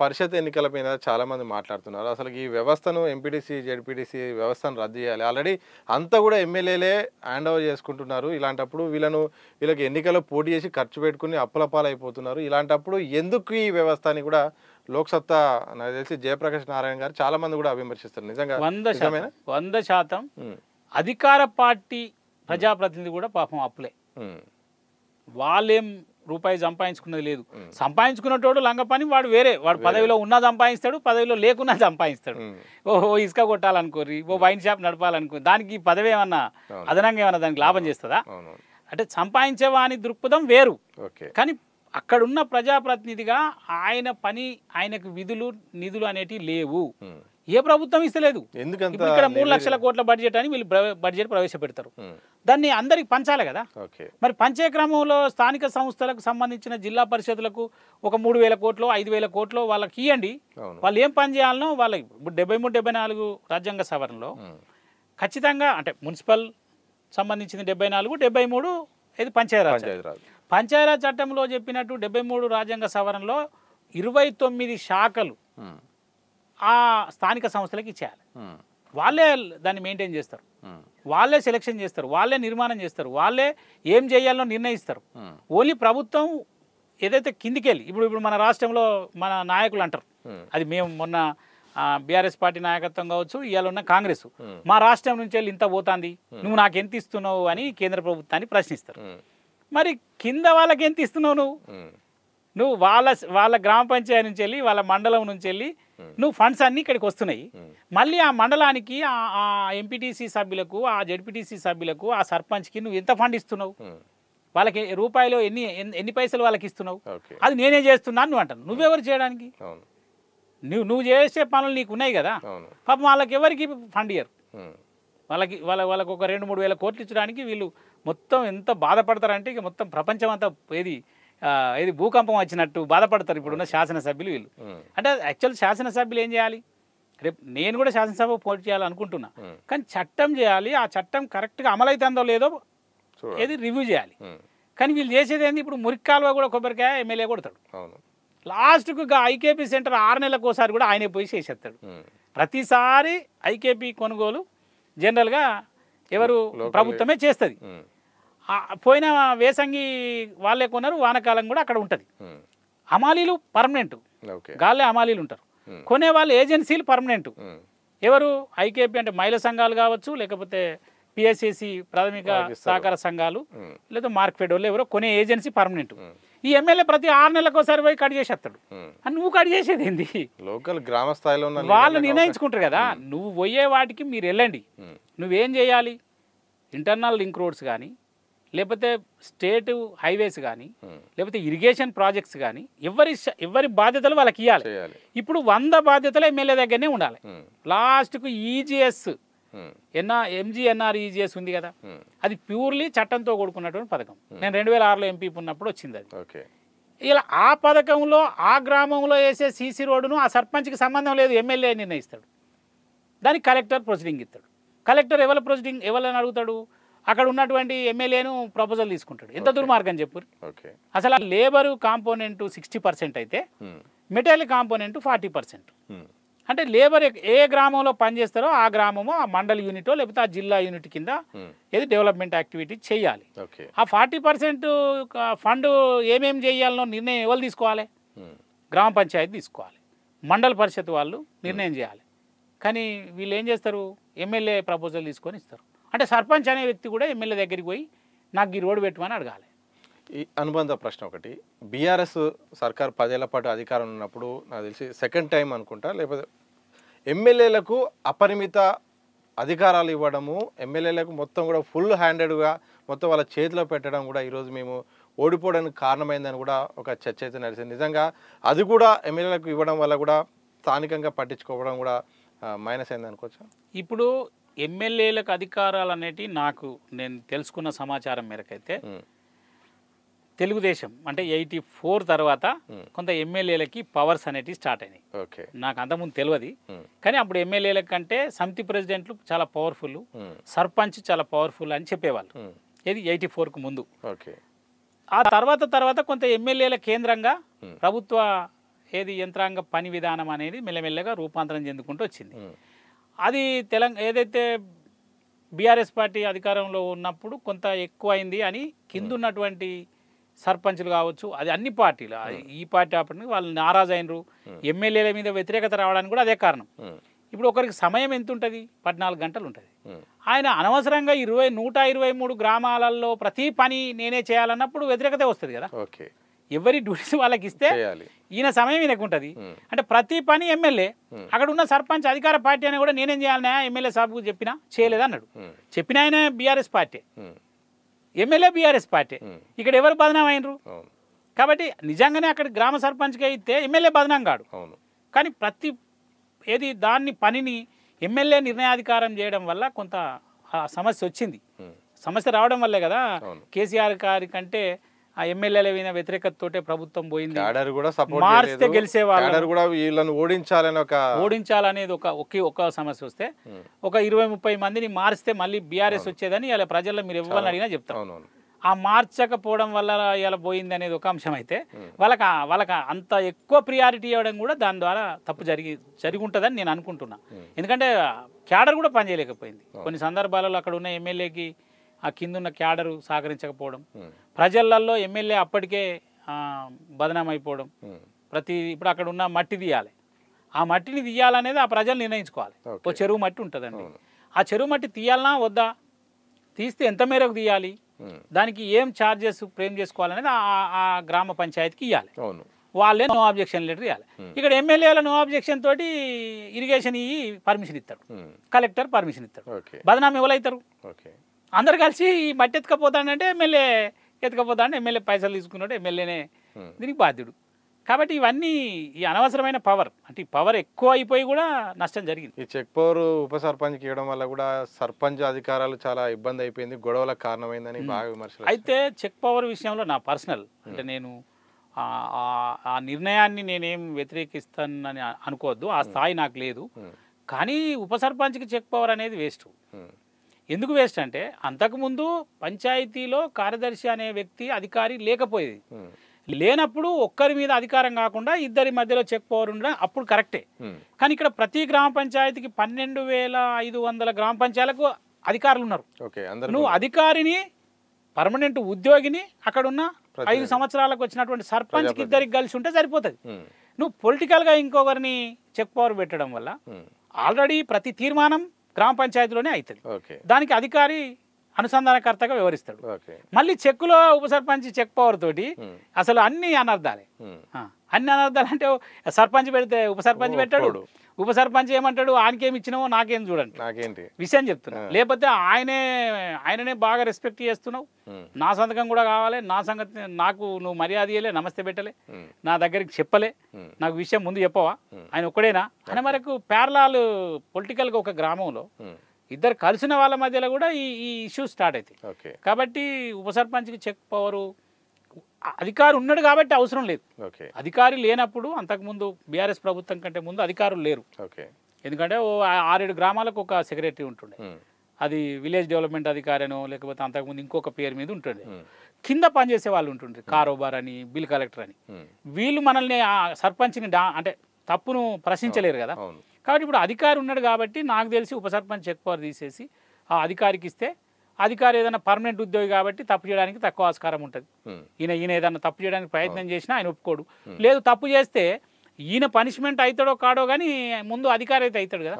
పరిషత్ ఎన్నికల మీద చాలామంది మాట్లాడుతున్నారు. అసలు ఈ వ్యవస్థను ఎంపీటీసీ, జెడ్పీటీసీ వ్యవస్థను రద్దు చేయాలి. ఆల్రెడీ అంతా కూడా ఎమ్మెల్యేలే హ్యాండ్ ఓవర్ చేసుకుంటున్నారు. ఇలాంటప్పుడు వీళ్ళకి ఎన్నికల్లో పోటీ చేసి ఖర్చు పెట్టుకుని అప్పుల పాలైపోతున్నారు. ఇలాంటప్పుడు ఎందుకు ఈ వ్యవస్థ అని కూడా లోక్సత్తా నాకు తెలిసి జయప్రకాష్ నారాయణ గారు చాలామంది కూడా విమర్శిస్తారు. నిజంగా 100% అధికార పార్టీ ప్రజాప్రతినిధి కూడా పాపం అప్పులే. వాళ్ళేం రూపాయి సంపాదించుకున్నది లేదు. సంపాదించుకున్నటోడు లంగ పని వాడు వేరే, వాడు పదవిలో ఉన్నా సంపాదిస్తాడు, పదవిలో లేకున్నా సంపాదిస్తాడు. ఓ ఇసుక కొట్టాలనుకోరి, ఓ వైన్ షాప్ నడపాలనుకో, దానికి పదవి ఏమన్నా అదనంగా ఏమన్నా దానికి లాభం చేస్తుందా? అంటే సంపాదించేవాని దృక్పథం వేరు. కానీ అక్కడున్న ప్రజాప్రతినిధిగా ఆయన పని, ఆయనకు విధులు నిధులు అనేటివి లేవు. ఏ ప్రభుత్వం ఇస్తలేదు. ఇక్కడ 3 లక్షల కోట్ల బడ్జెట్ అని వీళ్ళు బడ్జెట్ ప్రవేశపెడతారు. దాన్ని అందరికి పంచాలి కదా. మరి పంచే క్రమంలో స్థానిక సంస్థలకు సంబంధించిన జిల్లా పరిషత్లకు ఒక 3,000 కోట్లు 5,000 కోట్లు వాళ్ళకి ఇవ్వండి. వాళ్ళు ఏం పని చేయాలనో వాళ్ళకి. ఇప్పుడు 73-74 రాజ్యాంగ సవరణలో ఖచ్చితంగా అంటే మున్సిపల్ సంబంధించింది 74, 73 ఇది పంచాయతీరాజ్. పంచాయతీరాజ్ చట్టంలో చెప్పినట్టు 73 రాజ్యాంగ సవరణలో 29 శాఖలు ఆ స్థానిక సంస్థలకు ఇచ్చేయాలి. వాళ్ళే దాన్ని మెయింటైన్ చేస్తారు, వాళ్ళే సెలెక్షన్ చేస్తారు, వాళ్ళే నిర్మాణం చేస్తారు, వాళ్ళే ఏం చేయాలో నిర్ణయిస్తారు. ఓన్లీ ప్రభుత్వం ఏదైతే కిందికెళ్ళి ఇప్పుడు మన రాష్ట్రంలో మన నాయకులు అంటారు, అది మేము మొన్న బీఆర్ఎస్ పార్టీ నాయకత్వం కావచ్చు, ఇవాళ ఉన్న కాంగ్రెస్, మా రాష్ట్రం నుంచి వెళ్ళి ఇంత పోతుంది, నువ్వు నాకు ఎంత ఇస్తున్నావు అని కేంద్ర ప్రభుత్వాన్ని ప్రశ్నిస్తారు. మరి కింద వాళ్ళకి ఎంత ఇస్తున్నావు? నువ్వు వాళ్ళ గ్రామ పంచాయతీ నుంచి వెళ్ళి, వాళ్ళ మండలం నుంచి వెళ్ళి నువ్వు ఫండ్స్ అన్నీ ఇక్కడికి వస్తున్నాయి. మళ్ళీ ఆ మండలానికి ఆ ఎంపీటీసీ సభ్యులకు, ఆ జెడ్పీటీసీ సభ్యులకు, ఆ సర్పంచ్కి నువ్వు ఎంత ఫండ్ ఇస్తున్నావు? వాళ్ళకి రూపాయలు ఎన్ని పైసలు వాళ్ళకి ఇస్తున్నావు? అది నేనే చేస్తున్నాను నువ్వు అంటాను. నువ్వెవరు చేయడానికి? నువ్వు చేసే పనులు నీకు ఉన్నాయి కదా. పాపం వాళ్ళకి ఎవరికి ఫండ్ ఇయ్యరు. వాళ్ళకి ఒక 2-3 వేల కోట్లు ఇచ్చడానికి వీళ్ళు మొత్తం ఎంత బాధపడతారంటే ఇక మొత్తం ప్రపంచం అంతా ఏది భూకంపం వచ్చినట్టు బాధపడతారు ఇప్పుడున్న శాసనసభ్యులు వీళ్ళు. అంటే యాక్చువల్ శాసనసభ్యులు ఏం చేయాలి? రేపు నేను కూడా శాసనసభ పోటీ చేయాలనుకుంటున్నా, కానీ చట్టం చేయాలి. ఆ చట్టం కరెక్ట్గా అమలవుతుందో లేదో ఏది రివ్యూ చేయాలి. కానీ వీళ్ళు చేసేది ఏంది? ఇప్పుడు మురిక్కాలువ కూడా కొబ్బరికాయ ఎమ్మెల్యే కొడతాడు. లాస్ట్కు ఐకేపీ సెంటర్ 6 నెలలకు ఒకసారి కూడా ఆయనే పోయి చేసేస్తాడు. ప్రతిసారి ఐకేపీ కొనుగోలు జనరల్గా ఎవరు ప్రభుత్వమే చేస్తుంది. పోయిన వేసంగి వాళ్ళే కొన్నారు, వానకాలం కూడా అక్కడ ఉంటుంది. అమాలీలు పర్మనెంట్, గాల్లే అమాలీలు ఉంటారు. కొనే వాళ్ళు ఏజెన్సీలు పర్మనెంట్. ఎవరు? ఐకేపీ అంటే మహిళా సంఘాలు కావచ్చు, లేకపోతే పిఎస్సిసి ప్రాథమిక సహకార సంఘాలు, లేదా మార్కెట్ వాళ్ళు ఎవరో కొనే ఏజెన్సీ పర్మనెంట్. ఈ ఎమ్మెల్యే ప్రతి 6 నెలలకు ఒకసారి పోయి కట్ చేసేస్తాడు. అని నువ్వు కట్ చేసేది ఏంది? లోకల్ గ్రామ స్థాయిలో వాళ్ళు నిర్ణయించుకుంటారు కదా. నువ్వు పోయే వాటికి మీరు వెళ్ళండి. నువ్వేం చేయాలి? ఇంటర్నల్ లింక్ రోడ్స్ కానీ, లేకపోతే స్టేట్ హైవేస్ కానీ, లేకపోతే ఇరిగేషన్ ప్రాజెక్ట్స్ కానీ ఎవరి బాధ్యతలు వాళ్ళకి ఇవ్వాలి. ఇప్పుడు 100 బాధ్యతలు ఎమ్మెల్యే దగ్గరనే ఉండాలి. లాస్ట్కు ఈజీఎస్ MGNREGS ఉంది కదా, అది ప్యూర్లీ చట్టంతో కూడుకున్నటువంటి పథకం. నేను 2006లో ఎంపీ ఉన్నప్పుడు వచ్చింది అది. ఇలా ఆ పథకంలో ఆ గ్రామంలో వేసే సీసీ రోడ్డును ఆ సర్పంచ్కి సంబంధం లేదు, ఎమ్మెల్యే నిర్ణయిస్తాడు. దానికి కలెక్టర్ ప్రొసీడింగ్ ఇస్తాడు. కలెక్టర్ ఎవరైనా అడుగుతాడు, అక్కడ ఉన్నటువంటి ఎమ్మెల్యేను ప్రపోజల్ తీసుకుంటాడు. ఎంత దుర్మార్గం చెప్పు. అసలు ఆ లేబరు కాంపోనెంట్ 60% అయితే మెటీరియల్ కాంపోనెంట్ 40%. అంటే లేబర్ ఏ గ్రామంలో పనిచేస్తారో ఆ గ్రామము, ఆ మండల యూనిటో లేకపోతే ఆ జిల్లా యూనిట్ కింద ఏది డెవలప్మెంట్ యాక్టివిటీ చేయాలి. ఆ 40% ఫండ్ ఏమేమి చేయాలనో నిర్ణయం ఎవరు తీసుకోవాలి? గ్రామ పంచాయతీ తీసుకోవాలి, మండల పరిషత్ వాళ్ళు నిర్ణయం చేయాలి. కానీ వీళ్ళు ఏం చేస్తారు? ఎమ్మెల్యే ప్రపోజల్ తీసుకొని ఇస్తారు. అంటే సర్పంచ్ అనే వ్యక్తి కూడా ఎమ్మెల్యే దగ్గరికి పోయి నాకు ఈ రోడ్డు పెట్టమని అడగాలి. ఈ అనుబంధ ప్రశ్న ఒకటి, బీఆర్ఎస్ సర్కార్ 10 ఏళ్ల పాటు అధికారం ఉన్నప్పుడు నాకు తెలిసి సెకండ్ టైం అనుకుంటా, లేకపోతే ఎమ్మెల్యేలకు అపరిమిత అధికారాలు ఇవ్వడము, ఎమ్మెల్యేలకు మొత్తం కూడా ఫుల్ హ్యాండెడ్గా మొత్తం వాళ్ళ చేతిలో పెట్టడం కూడా ఈరోజు మేము ఓడిపోవడానికి కారణమైందని కూడా ఒక చర్చ అయితే నడిచింది. నిజంగా అది కూడా ఎమ్మెల్యేలకు ఇవ్వడం వల్ల కూడా స్థానికంగా పట్టించుకోవడం కూడా మైనస్ అయింది అనుకోవచ్చా? ఇప్పుడు ఎమ్మెల్యేలకు అధికారాలు అనేటివి నేను తెలుసుకున్న సమాచారం మేరకైతే తెలుగుదేశం అంటే 84 తర్వాత కొంత ఎమ్మెల్యేలకి పవర్స్ అనేటివి స్టార్ట్ అయినాయి. నాకు అంతకుముందు తెలియదు, కానీ అప్పుడు ఎమ్మెల్యేల కంటే సమితి ప్రెసిడెంట్లు చాలా పవర్ఫుల్, సర్పంచ్ చాలా పవర్ఫుల్ అని చెప్పేవాళ్ళు. ఇది 84కు ముందు. ఆ తర్వాత కొంత ఎమ్మెల్యేల కేంద్రంగా ప్రభుత్వ ఏది యంత్రాంగ పని విధానం అనేది మెల్లమెల్లగా రూపాంతరం చెందుకుంటూ వచ్చింది. ఉమ్, అది ఏదైతే బీఆర్ఎస్ పార్టీ అధికారంలో ఉన్నప్పుడు కొంత ఎక్కువైంది అని కింద ఉన్నటువంటి సర్పంచులు కావచ్చు, అది అన్ని పార్టీలు, ఈ పార్టీ అప్పటికి వాళ్ళు నారాజు అయినరు. ఎమ్మెల్యేల మీద వ్యతిరేకత రావడానికి కూడా అదే కారణం. ఉమ్, ఇప్పుడు ఒకరికి సమయం ఎంత ఉంటుంది? 14 గంటలు ఉంటుంది. ఉమ్, ఆయన అనవసరంగా 123 గ్రామాలలో ప్రతి పని నేనే చేయాలన్నప్పుడు వ్యతిరేకత వస్తుంది కదా. ఓకే, ఎవరి డ్యూటీస్ వాళ్ళకి ఇస్తే చేయాలి. ఈయన సమయం ఈయనకు ఉంటుంది. ఉమ్, అంటే ప్రతి పని ఎమ్మెల్యే, అక్కడ ఉన్న సర్పంచ్ అధికార పార్టీ అని కూడా నేనేం చేయాలన్నా ఎమ్మెల్యే సాబుకు చెప్పినా చేయలేదు అన్నాడు. ఉమ్, చెప్పిన ఆయన బీఆర్ఎస్ పార్టీ, ఉమ్, ఎమ్మెల్యే బీఆర్ఎస్ పార్టీ. ఉమ్, ఇక్కడ ఎవరు బదనాం అయినరు? అవును, కాబట్టి నిజంగానే అక్కడ గ్రామ సర్పంచ్కి అయితే ఎమ్మెల్యే బదనాం కాడు. అవును, కానీ దాన్ని పనిని ఎమ్మెల్యే నిర్ణయాధికారం చేయడం వల్ల కొంత ఆ సమస్య వచ్చింది. ఉమ్, సమస్య రావడం వల్లే కదా అవును. కేసీఆర్ గారి కంటే ఆ ఎమ్మెల్యేల మీద వ్యతిరేకతతోటే ప్రభుత్వం పోయింది. క్యాడర్ కూడా సపోర్ట్ మార్చితే గెలిచేవాళ్ళు, క్యాడర్ కూడా వీళ్ళని ఓడించాలని ఓడించాలనేది ఒక సమస్య వస్తే ఒక 20-30 మందిని మారిస్తే మళ్ళీ బీఆర్ఎస్ వచ్చేదని ఇలా ప్రజల్లో మీరు ఇవ్వాలని అడిగినా చెప్తాం. అవునవును, ఆ మార్చకపోవడం వల్ల ఇలా పోయింది అనేది ఒక అంశం అయితే, వాళ్ళకి అంత ఎక్కువ ప్రియారిటీ ఇవ్వడం కూడా దాని ద్వారా తప్పు జరిగి ఉంటుందని నేను అనుకుంటున్నా. ఎందుకంటే క్యాడర్ కూడా పనిచేయలేకపోయింది. కొన్ని సందర్భాలలో అక్కడ ఉన్న ఎమ్మెల్యేకి ఆ కింద ఉన్న క్యాడరు సహకరించకపోవడం, ప్రజలల్లో ఎమ్మెల్యే అప్పటికే బదనాం అయిపోవడం, ఇప్పుడు అక్కడ ఉన్న మట్టి తీయాలి, ఆ మట్టిని తీయాలనేది ఆ ప్రజలు నిర్ణయించుకోవాలి. ఓ చెరువు మట్టి ఉంటుందండి, ఆ చెరువు మట్టి తీయాలన్నా వద్దా, తీస్తే ఎంత మేరకు తీయాలి, దానికి ఏం ఛార్జెస్ ఫ్రేమ్ చేసుకోవాలనేది ఆ గ్రామ పంచాయతీకి ఇవ్వాలి. వాళ్ళే నో అబ్జెక్షన్ లెటర్ ఇవ్వాలి. ఇక్కడ ఎమ్మెల్యేల నో అబ్జెక్షన్ తోటి ఇరిగేషన్ ఇవి పర్మిషన్ ఇస్తాడు, కలెక్టర్ పర్మిషన్ ఇస్తాడు. బదనాం ఎవరైతారు? అందరు కలిసి ఈ మట్టి ఎత్తుకపోతాడంటే ఎమ్మెల్యే ఎత్తుకపోతాడు, ఎమ్మెల్యే పైసలు తీసుకున్నాడు, ఎమ్మెల్యేనే దీనికి బాధ్యుడు. కాబట్టి ఇవన్నీ ఈ అనవసరమైన పవర్, అంటే ఈ పవర్ ఎక్కువ అయిపోయి కూడా నష్టం జరిగింది. ఈ చెక్ పవర్ ఉప సర్పంచ్కి ఇవ్వడం వల్ల కూడా సర్పంచ్ అధికారాలు చాలా ఇబ్బంది అయిపోయింది, గొడవలకు కారణమైందని బాగా విమర్శలు. అయితే చెక్ పవర్ విషయంలో నా పర్సనల్, అంటే నేను ఆ నిర్ణయాన్ని నేనేం వ్యతిరేకిస్తానని అనుకోవద్దు, ఆ స్థాయి నాకు లేదు. కానీ ఉప సర్పంచ్కి చెక్ పవర్ అనేది వేస్ట్. ఎందుకు వేస్ట్ అంటే అంతకుముందు పంచాయతీలో కార్యదర్శి అనే వ్యక్తి అధికారి లేకపోయేది. లేనప్పుడు ఒక్కరి మీద అధికారం కాకుండా ఇద్దరి మధ్యలో చెక్ పవర్ ఉండడం అప్పుడు కరెక్టే. కానీ ఇక్కడ ప్రతి గ్రామ పంచాయతీకి 12,500 గ్రామ పంచాయతీలకు అధికారులు ఉన్నారు. నువ్వు అధికారిని, పర్మనెంట్ ఉద్యోగిని, అక్కడున్న 5 సంవత్సరాలకు వచ్చినటువంటి సర్పంచ్కి ఇద్దరికి కలిసి ఉంటే సరిపోతుంది. నువ్వు పొలిటికల్గా ఇంకొకరిని చెక్ పవర్ పెట్టడం వల్ల ఆల్రెడీ ప్రతి తీర్మానం గ్రామ పంచాయతీలోనే అవుతుంది. దానికి అధికారి అనుసంధానకర్తగా వ్యవహరిస్తాడు. మళ్ళీ చెక్కులో ఉప సర్పంచ్ చెక్ పవర్ తోటి అసలు అన్ని అనర్థాలే. అన్ని అనర్థాలు అంటే సర్పంచ్ పెడితే ఉప సర్పంచ్ పెట్టాడు, ఉప సర్పంచ్ ఏమంటాడు, ఆయనకేమి ఇచ్చినావో నాకేం చూడండి, నాకేంటి విషయం చెప్తున్నా. లేకపోతే ఆయననే బాగా రెస్పెక్ట్ చేస్తున్నావు, నా సంతకం కూడా కావాలి, నా సంగతి నాకు నువ్వు మర్యాద ఇయ్యలే, నమస్తే పెట్టలే, నా దగ్గరికి చెప్పలే, నాకు విషయం ముందు చెప్పవా, ఆయన ఒక్కడేనా అనే వరకు ప్యారలాల్ పొలిటికల్గా ఒక గ్రామంలో ఇద్దరు కలిసిన వాళ్ళ మధ్యలో కూడా ఈ ఇష్యూ స్టార్ట్ అవుతాయి. కాబట్టి ఉప సర్పంచ్కి చెక్ పవరు అధికారి ఉన్నాడు కాబట్టి అవసరం లేదు. అధికారి లేనప్పుడు అంతకుముందు బీఆర్ఎస్ ప్రభుత్వం కంటే ముందు అధికారులు లేరు. ఎందుకంటే 6-7 గ్రామాలకు ఒక సెక్రటరీ ఉంటుండే, అది విలేజ్ డెవలప్మెంట్ అధికారినో లేకపోతే అంతకుముందు ఇంకొక పేరు మీద ఉంటుండే. కింద పనిచేసే వాళ్ళు ఉంటుండే, కారోబార్ అని, బిల్ కలెక్టర్ అని. వీళ్ళు మనల్ని ఆ సర్పంచ్ని అంటే తప్పును ప్రశ్నించలేరు కదా. కాబట్టి ఇప్పుడు అధికారి ఉన్నాడు కాబట్టి నాకు తెలిసి ఉప సర్పంచ్ చెక్ పవర్ తీసేసి ఆ అధికారికి ఇస్తే, అధికారి ఏదైనా పర్మనెంట్ ఉద్యోగి కాబట్టి తప్పు చేయడానికి తక్కువ ఆస్కారం ఉంటుంది. ఈయన ఏదైనా తప్పు చేయడానికి ప్రయత్నం చేసినా ఆయన ఒప్పుకోడు. లేదు తప్పు చేస్తే ఈయన పనిష్మెంట్ అవుతాడో కాడో కానీ ముందు అధికారి అయితే అవుతాడు కదా.